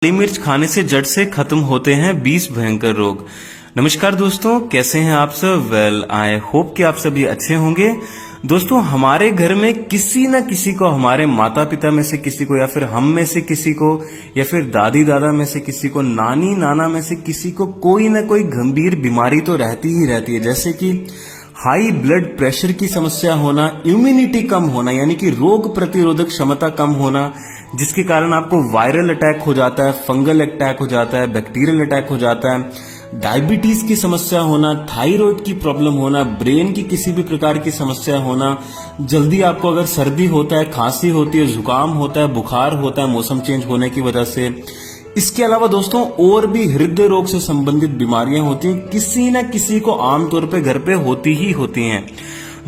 काली मिर्च खाने से जड़ से खत्म होते हैं 20 भयंकर रोग। नमस्कार दोस्तों, कैसे हैं आप सब? वेल, आई होप कि आप सभी अच्छे होंगे। दोस्तों, हमारे घर में किसी न किसी को, हमारे माता पिता में से किसी को, या फिर हम में से किसी को, या फिर दादी दादा में से किसी को, नानी नाना में से किसी को कोई ना कोई गंभीर बीमारी तो रहती ही रहती है। जैसे कि हाई ब्लड प्रेशर की समस्या होना, इम्यूनिटी कम होना यानी कि रोग प्रतिरोधक क्षमता कम होना, जिसके कारण आपको वायरल अटैक हो जाता है, फंगल अटैक हो जाता है, बैक्टीरियल अटैक हो जाता है, डायबिटीज की समस्या होना, थायराइड की प्रॉब्लम होना, ब्रेन की किसी भी प्रकार की समस्या होना, जल्दी आपको अगर सर्दी होता है, खांसी होती है, जुकाम होता है, बुखार होता है मौसम चेंज होने की वजह से। इसके अलावा दोस्तों और भी हृदय रोग से संबंधित बीमारियां होती हैं, किसी न किसी को आमतौर पे घर पे होती ही होती हैं।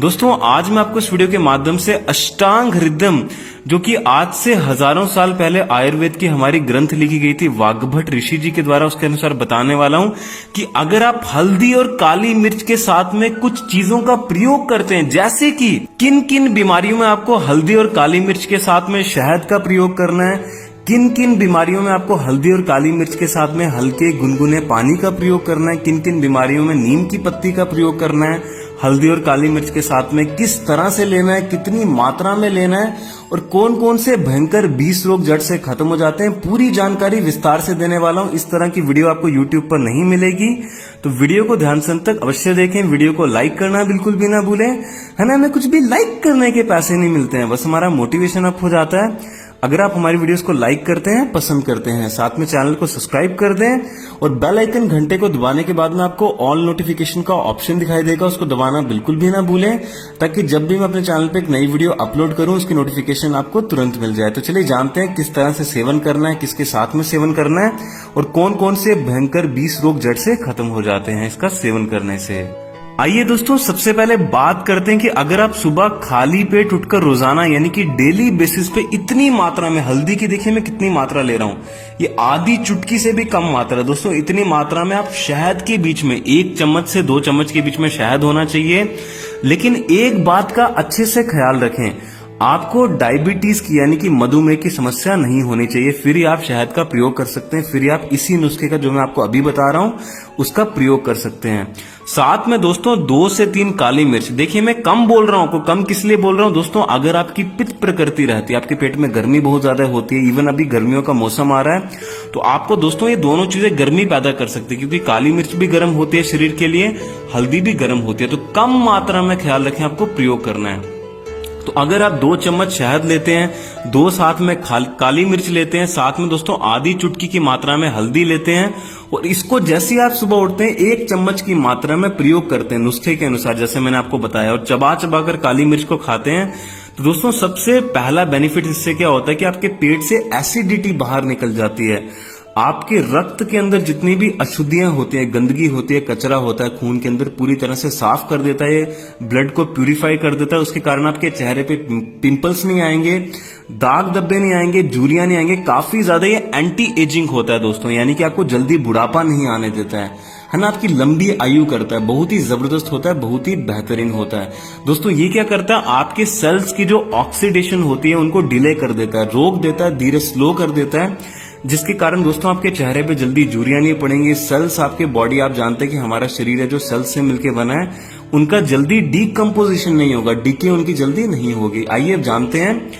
दोस्तों, आज मैं आपको इस वीडियो के माध्यम से अष्टांग हृदयम, जो कि आज से हजारों साल पहले आयुर्वेद की हमारी ग्रंथ लिखी गई थी वाग्भट ऋषि जी के द्वारा, उसके अनुसार बताने वाला हूं कि अगर आप हल्दी और काली मिर्च के साथ में कुछ चीजों का प्रयोग करते हैं, जैसे कि किन किन बीमारियों में आपको हल्दी और काली मिर्च के साथ में शहद का प्रयोग करना है, किन किन बीमारियों में आपको हल्दी और काली मिर्च के साथ में हल्के गुनगुने पानी का प्रयोग करना है, किन किन बीमारियों में नीम की पत्ती का प्रयोग करना है, हल्दी और काली मिर्च के साथ में किस तरह से लेना है, कितनी मात्रा में लेना है, और कौन कौन से भयंकर 20 रोग जड़ से खत्म हो जाते हैं, पूरी जानकारी विस्तार से देने वाला हूं। इस तरह की वीडियो आपको YouTube पर नहीं मिलेगी, तो वीडियो को ध्यान से अंत तक अवश्य देखें। वीडियो को लाइक करना बिल्कुल भी ना भूलें, है ना। हमें कुछ भी लाइक करने के पैसे नहीं मिलते हैं, बस हमारा मोटिवेशन अप हो जाता है अगर आप हमारी वीडियोस को लाइक करते हैं, पसंद करते हैं। साथ में चैनल को सब्सक्राइब कर दें और बेल आइकन घंटे को दबाने के बाद में आपको ऑल नोटिफिकेशन का ऑप्शन दिखाई देगा, उसको दबाना बिल्कुल भी ना भूलें, ताकि जब भी मैं अपने चैनल पे एक नई वीडियो अपलोड करूं उसकी नोटिफिकेशन आपको तुरंत मिल जाए। तो चलिए जानते हैं किस तरह से सेवन करना है, किसके साथ में सेवन करना है, और कौन कौन से भयंकर 20 रोग जड़ से खत्म हो जाते हैं इसका सेवन करने से। आइए दोस्तों, सबसे पहले बात करते हैं कि अगर आप सुबह खाली पेट उठकर रोजाना यानी कि डेली बेसिस पे इतनी मात्रा में हल्दी की, देखिए मैं कितनी मात्रा ले रहा हूं, ये आधी चुटकी से भी कम मात्रा है दोस्तों। इतनी मात्रा में आप शहद के बीच में 1 चम्मच से 2 चम्मच के बीच में शहद होना चाहिए। लेकिन एक बात का अच्छे से ख्याल रखें, आपको डायबिटीज की यानी कि मधुमेह की समस्या नहीं होनी चाहिए, फिर ही आप शहद का प्रयोग कर सकते हैं, फिर ही आप इसी नुस्खे का जो मैं आपको अभी बता रहा हूं उसका प्रयोग कर सकते हैं। साथ में दोस्तों 2 से 3 काली मिर्च, देखिए मैं कम बोल रहा हूं, को कम किस लिए बोल रहा हूं दोस्तों, अगर आपकी पित्त प्रकृति रहती है, आपके पेट में गर्मी बहुत ज्यादा होती है, इवन अभी गर्मियों का मौसम आ रहा है, तो आपको दोस्तों ये दोनों चीजें गर्मी पैदा कर सकती है, क्योंकि काली मिर्च भी गर्म होती है शरीर के लिए, हल्दी भी गर्म होती है, तो कम मात्रा में ख्याल रखें आपको प्रयोग करना है। तो अगर आप 2 चम्मच शहद लेते हैं, 2 साथ में काली मिर्च लेते हैं, साथ में दोस्तों आधी चुटकी की मात्रा में हल्दी लेते हैं, और इसको जैसे आप सुबह उठते हैं 1 चम्मच की मात्रा में प्रयोग करते हैं नुस्खे के अनुसार, जैसे मैंने आपको बताया, और चबा चबा कर काली मिर्च को खाते हैं, तो दोस्तों सबसे पहला बेनिफिट इससे क्या होता है कि आपके पेट से एसिडिटी बाहर निकल जाती है। आपके रक्त के अंदर जितनी भी अशुद्धियां होती हैं, गंदगी होती है, कचरा होता है, खून के अंदर पूरी तरह से साफ कर देता है, ब्लड को प्यूरिफाई कर देता है। उसके कारण आपके चेहरे पे पिंपल्स नहीं आएंगे, दाग धब्बे नहीं आएंगे, झुर्रियां नहीं आएंगे। काफी ज्यादा ये एंटी एजिंग होता है दोस्तों, यानी कि आपको जल्दी बुढ़ापा नहीं आने देता है ना, आपकी लंबी आयु करता है। बहुत ही जबरदस्त होता है, बहुत ही बेहतरीन होता है दोस्तों। ये क्या करता है, आपके सेल्स की जो ऑक्सीडेशन होती है उनको डिले कर देता है, रोक देता है, धीरे स्लो कर देता है, जिसके कारण दोस्तों आपके चेहरे पे जल्दी झुर्रियां नहीं पड़ेंगी। सेल्स, आपके बॉडी, आप जानते हैं कि हमारा शरीर है जो सेल्स से मिलकर बना है, उनका जल्दी डीकम्पोजिशन नहीं होगा, डीके उनकी जल्दी नहीं होगी। आइए अब जानते हैं,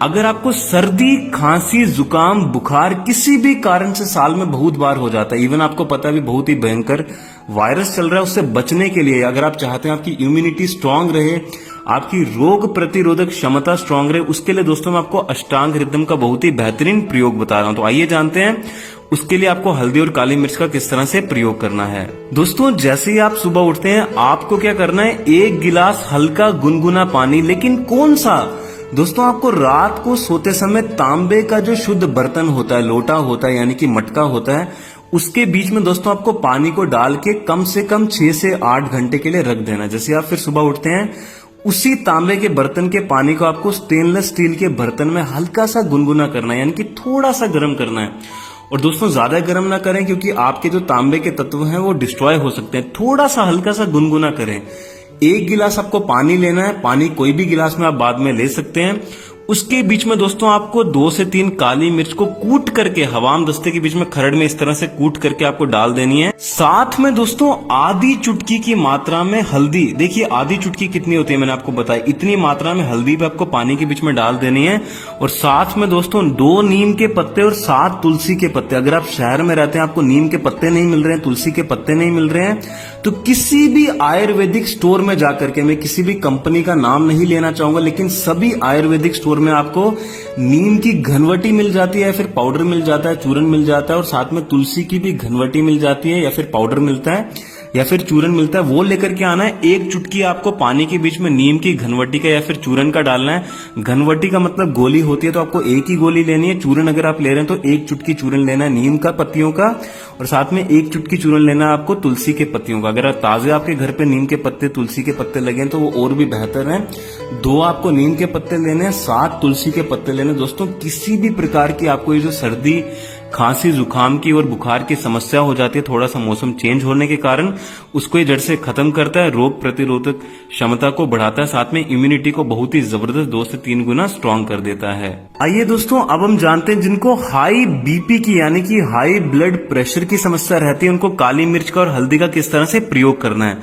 अगर आपको सर्दी, खांसी, जुकाम, बुखार किसी भी कारण से साल में बहुत बार हो जाता है, इवन आपको पता है भी बहुत ही भयंकर वायरस चल रहा है, उससे बचने के लिए अगर आप चाहते हैं आपकी इम्यूनिटी स्ट्रांग रहे, आपकी रोग प्रतिरोधक क्षमता स्ट्रांग रहे, उसके लिए दोस्तों मैं आपको अष्टांग हृदयम का बहुत ही बेहतरीन प्रयोग बता रहा हूं। तो आइए जानते हैं उसके लिए आपको हल्दी और काली मिर्च का किस तरह से प्रयोग करना है। दोस्तों जैसे ही आप सुबह उठते हैं, आपको क्या करना है, 1 गिलास हल्का गुनगुना पानी, लेकिन कौन सा दोस्तों, आपको रात को सोते समय तांबे का जो शुद्ध बर्तन होता है, लोटा होता है यानी कि मटका होता है, उसके बीच में दोस्तों आपको पानी को डाल के कम से कम 6 से 8 घंटे के लिए रख देना। जैसे आप फिर सुबह उठते हैं, उसी तांबे के बर्तन के पानी को आपको स्टेनलेस स्टील के बर्तन में हल्का सा गुनगुना करना है, यानी कि थोड़ा सा गर्म करना है। और दोस्तों ज्यादा गर्म ना करें, क्योंकि आपके जो तांबे के तत्व हैं वो डिस्ट्रॉय हो सकते हैं। थोड़ा सा हल्का सा गुनगुना करें। 1 गिलास आपको पानी लेना है, पानी कोई भी गिलास में आप बाद में ले सकते हैं। उसके बीच में दोस्तों आपको 2 से 3 काली मिर्च को कूट करके हवाम दस्ते के बीच में खरड़ में इस तरह से कूट करके आपको डाल देनी है। साथ में दोस्तों आधी चुटकी की मात्रा में हल्दी, देखिए आधी चुटकी कितनी होती है मैंने आपको बताया, इतनी मात्रा में हल्दी भी आपको पानी के बीच में डाल देनी है। और साथ में दोस्तों 2 नीम के पत्ते और 7 तुलसी के पत्ते। अगर आप शहर में रहते हैं, आपको नीम के पत्ते नहीं मिल रहे हैं, तुलसी के पत्ते नहीं मिल रहे हैं, तो किसी भी आयुर्वेदिक स्टोर में जाकर के, मैं किसी भी कंपनी का नाम नहीं लेना चाहूंगा, लेकिन सभी आयुर्वेदिक स्टोर में आपको नीम की घनवटी मिल जाती है, या फिर पाउडर मिल जाता है, चूरन मिल जाता है, और साथ में तुलसी की भी घनवटी मिल जाती है, या फिर पाउडर मिलता है, या फिर चूरन मिलता है। वो लेकर के आना है। 1 चुटकी आपको पानी के बीच में नीम की घनवटी का या फिर चूरन का डालना है। घनवटी का मतलब गोली होती है, तो आपको 1 ही गोली लेनी है। चूरन अगर आप ले रहे हैं तो 1 चुटकी चूरन लेना है नीम का पत्तियों का, और साथ में 1 चुटकी चूरन लेना है आपको तुलसी के पत्तियों का। अगर ताजे आपके घर पे नीम के पत्ते, तुलसी के पत्ते लगे हैं तो वो और भी बेहतर है। 2 आपको नीम के पत्ते लेने हैं, 7 तुलसी के पत्ते लेने। दोस्तों किसी भी प्रकार की आपको ये जो सर्दी, खांसी, जुकाम की और बुखार की समस्या हो जाती है, थोड़ा सा मौसम चेंज होने के कारण, उसको ये जड़ से खत्म करता है, रोग प्रतिरोधक क्षमता को बढ़ाता है, साथ में इम्यूनिटी को बहुत ही जबरदस्त 2 से 3 गुना स्ट्रांग कर देता है। आइए दोस्तों अब हम जानते हैं जिनको हाई बीपी की यानी कि हाई ब्लड प्रेशर की समस्या रहती है, उनको काली मिर्च का और हल्दी का किस तरह से प्रयोग करना है।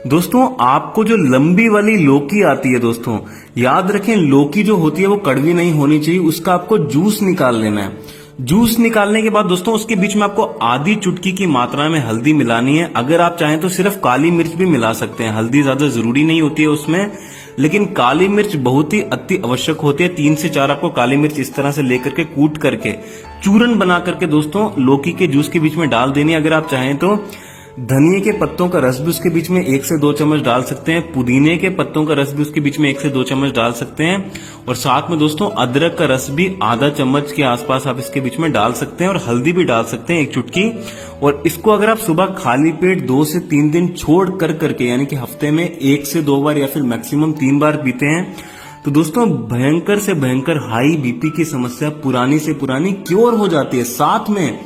दोस्तों आपको जो लंबी वाली लौकी आती है, दोस्तों याद रखें लौकी जो होती है वो कड़वी नहीं होनी चाहिए, उसका आपको जूस निकाल लेना है। जूस निकालने के बाद दोस्तों उसके बीच में आपको आधी चुटकी की मात्रा में हल्दी मिलानी है। अगर आप चाहें तो सिर्फ काली मिर्च भी मिला सकते हैं, हल्दी ज्यादा जरूरी नहीं होती है उसमें, लेकिन काली मिर्च बहुत ही अति आवश्यक होती है। 3 से 4 आपको काली मिर्च इस तरह से लेकर के कूट करके चूरन बना करके दोस्तों लौकी के जूस के बीच में डाल देनी है। अगर आप चाहें तो धनिए के पत्तों का रस भी उसके बीच में 1 से 2 चम्मच डाल सकते हैं, पुदीने के पत्तों का रस भी उसके बीच में 1 से 2 चम्मच डाल सकते हैं, और साथ में दोस्तों अदरक का रस भी आधा चम्मच के आसपास आप इसके बीच में डाल सकते हैं, और हल्दी भी डाल सकते हैं 1 चुटकी। और इसको अगर आप सुबह खाली पेट 2 से 3 दिन छोड़ कर करके, यानी कि हफ्ते में 1 से 2 बार या फिर मैक्सिमम 3 बार पीते हैं, तो दोस्तों भयंकर से भयंकर हाई बीपी की समस्या पुरानी से पुरानी क्योर हो जाती है। साथ में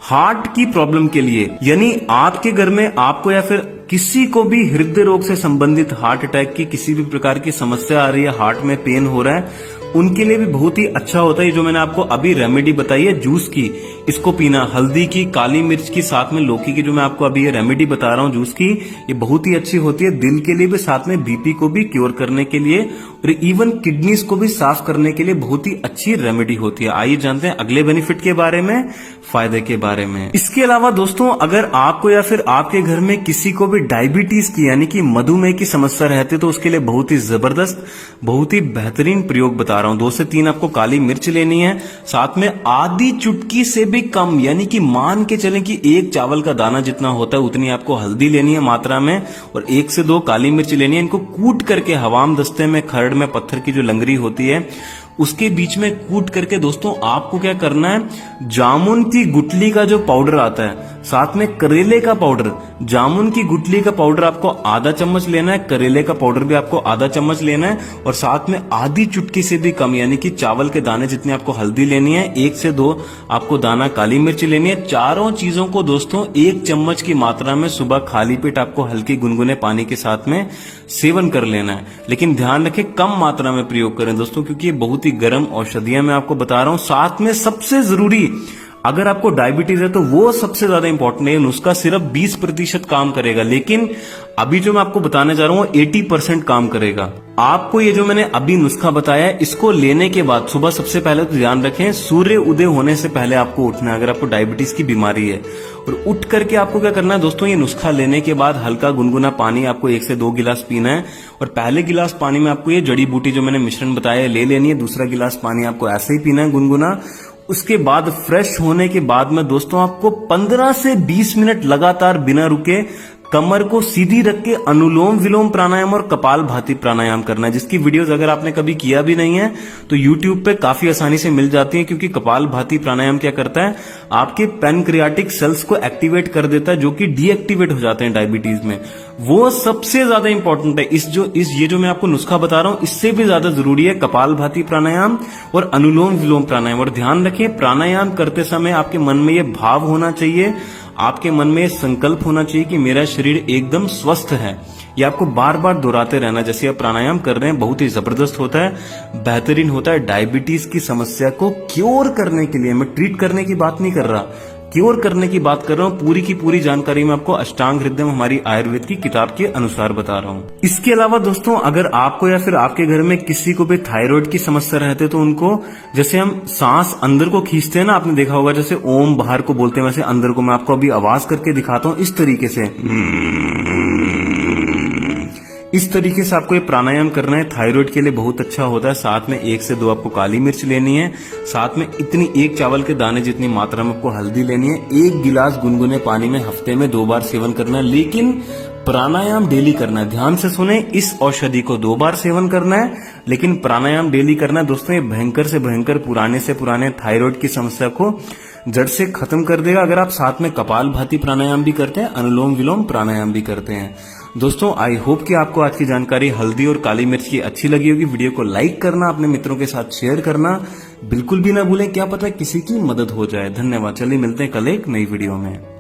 हार्ट की प्रॉब्लम के लिए, यानी आपके घर में आपको या फिर किसी को भी हृदय रोग से संबंधित, हार्ट अटैक की किसी भी प्रकार की समस्या आ रही है, हार्ट में पेन हो रहा है, उनके लिए भी बहुत ही अच्छा होता है। जो मैंने आपको अभी रेमेडी बताई है जूस की, इसको पीना, हल्दी की, काली मिर्च की, साथ में लौकी की, जो मैं आपको अभी ये रेमेडी बता रहा हूँ जूस की, ये बहुत ही अच्छी होती है दिल के लिए भी, साथ में बीपी को भी क्योर करने के लिए, और इवन किडनीज को भी साफ करने के लिए बहुत ही अच्छी रेमेडी होती है। आइए जानते हैं अगले बेनिफिट के बारे में, फायदे के बारे में। इसके अलावा दोस्तों अगर आपको या फिर आपके घर में किसी को भी डायबिटीज की यानी कि मधुमेह की समस्या रहती है, तो उसके लिए बहुत ही जबरदस्त, बहुत ही बेहतरीन प्रयोग बता रहा हूं। 2 से 3 आपको काली मिर्च लेनी है, साथ में आधी चुटकी से भी कम, यानी कि मान के चलें कि 1 चावल का दाना जितना होता है उतनी आपको हल्दी लेनी है मात्रा में, और 1 से 2 काली मिर्च लेनी है। इनको कूट करके हवाम दस्ते में, खरड़ में, पत्थर की जो लंगरी होती है उसके बीच में कूट करके दोस्तों आपको क्या करना है, जामुन की गुठली का जो पाउडर आता है, साथ में करेले का पाउडर, जामुन की गुठली का पाउडर आपको आधा चम्मच लेना है, करेले का पाउडर भी आपको आधा चम्मच लेना है, और साथ में आधी चुटकी से भी कम, यानी कि चावल के दाने जितनी आपको हल्दी लेनी है, 1 से 2 आपको दाना काली मिर्च लेनी है। चारों चीजों को दोस्तों 1 चम्मच की मात्रा में सुबह खाली पेट आपको हल्के गुनगुने पानी के साथ में सेवन कर लेना है, लेकिन ध्यान रखें कम मात्रा में प्रयोग करें दोस्तों, क्योंकि ये बहुत ही गर्म औषधियां मैं आपको बता रहा हूं। साथ में सबसे जरूरी, अगर आपको डायबिटीज है तो वो सबसे ज्यादा इंपॉर्टेंट है, नुस्खा सिर्फ 20% काम करेगा, लेकिन अभी जो मैं आपको बताने जा रहा हूं 80% काम करेगा। आपको ये जो मैंने अभी नुस्खा बताया है, इसको लेने के बाद सुबह सबसे पहले तो ध्यान रखें सूर्य उदय होने से पहले आपको उठना है, अगर आपको डायबिटीज की बीमारी है। और उठ करके आपको क्या करना है दोस्तों, ये नुस्खा लेने के बाद हल्का गुनगुना पानी आपको 1 से 2 गिलास पीना है, और पहले गिलास पानी में आपको ये जड़ी बूटी जो मैंने मिश्रण बताया है ले लेनी है, दूसरा गिलास पानी आपको ऐसे ही पीना है गुनगुना। उसके बाद फ्रेश होने के बाद में दोस्तों आपको 15 से 20 मिनट लगातार बिना रुके कमर को सीधी रख के अनुलोम विलोम प्राणायाम और कपाल भाती प्राणायाम करना है, जिसकी वीडियोस अगर आपने कभी किया भी नहीं है तो YouTube पे काफी आसानी से मिल जाती है, क्योंकि कपाल भाती प्राणायाम क्या करता है, आपके पैनक्रियाटिक सेल्स को एक्टिवेट कर देता है जो कि डीएक्टिवेट हो जाते हैं डायबिटीज में। वो सबसे ज्यादा इंपॉर्टेंट है। ये जो मैं आपको नुस्खा बता रहा हूं इससे भी ज्यादा जरूरी है कपाल भाती प्राणायाम और अनुलोम विलोम प्राणायाम। और ध्यान रखें प्राणायाम करते समय आपके मन में ये भाव होना चाहिए, आपके मन में संकल्प होना चाहिए कि मेरा शरीर एकदम स्वस्थ है। ये आपको बार बार दोहराते रहना। जैसे आप प्राणायाम कर रहे हैं, बहुत ही जबरदस्त होता है, बेहतरीन होता है। डायबिटीज की समस्या को क्योर करने के लिए, मैं ट्रीट करने की बात नहीं कर रहा, क्योर करने की बात कर रहा हूँ। पूरी की पूरी जानकारी मैं आपको अष्टांग हृदयम हमारी आयुर्वेद की किताब के अनुसार बता रहा हूँ। इसके अलावा दोस्तों, अगर आपको या फिर आपके घर में किसी को भी थायराइड की समस्या रहती है तो उनको, जैसे हम सांस अंदर को खींचते हैं ना, आपने देखा होगा, जैसे ओम बाहर को बोलते हैं वैसे अंदर को, मैं आपको अभी आवाज करके दिखाता हूँ इस तरीके से। इस तरीके से आपको ये प्राणायाम करना है, थायराइड के लिए बहुत अच्छा होता है। साथ में 1 से 2 आपको काली मिर्च लेनी है, साथ में इतनी 1 चावल के दाने जितनी मात्रा में आपको हल्दी लेनी है। 1 गिलास गुनगुने पानी में हफ्ते में 2 बार सेवन करना है, लेकिन प्राणायाम डेली करना है। ध्यान से सुने, इस औषधि को 2 बार सेवन करना है, लेकिन प्राणायाम डेली करना है। दोस्तों, ये भयंकर से भयंकर पुराने से पुराने थायराइड की समस्या को जड़ से खत्म कर देगा। अगर आप साथ में कपालभाति प्राणायाम भी करते हैं, अनुलोम विलोम प्राणायाम भी करते हैं। दोस्तों, आई होप कि आपको आज की जानकारी हल्दी और काली मिर्च की अच्छी लगी होगी। वीडियो को लाइक करना, अपने मित्रों के साथ शेयर करना बिल्कुल भी ना भूलें, क्या पता किसी की मदद हो जाए। धन्यवाद। चलिए मिलते हैं कल एक नई वीडियो में।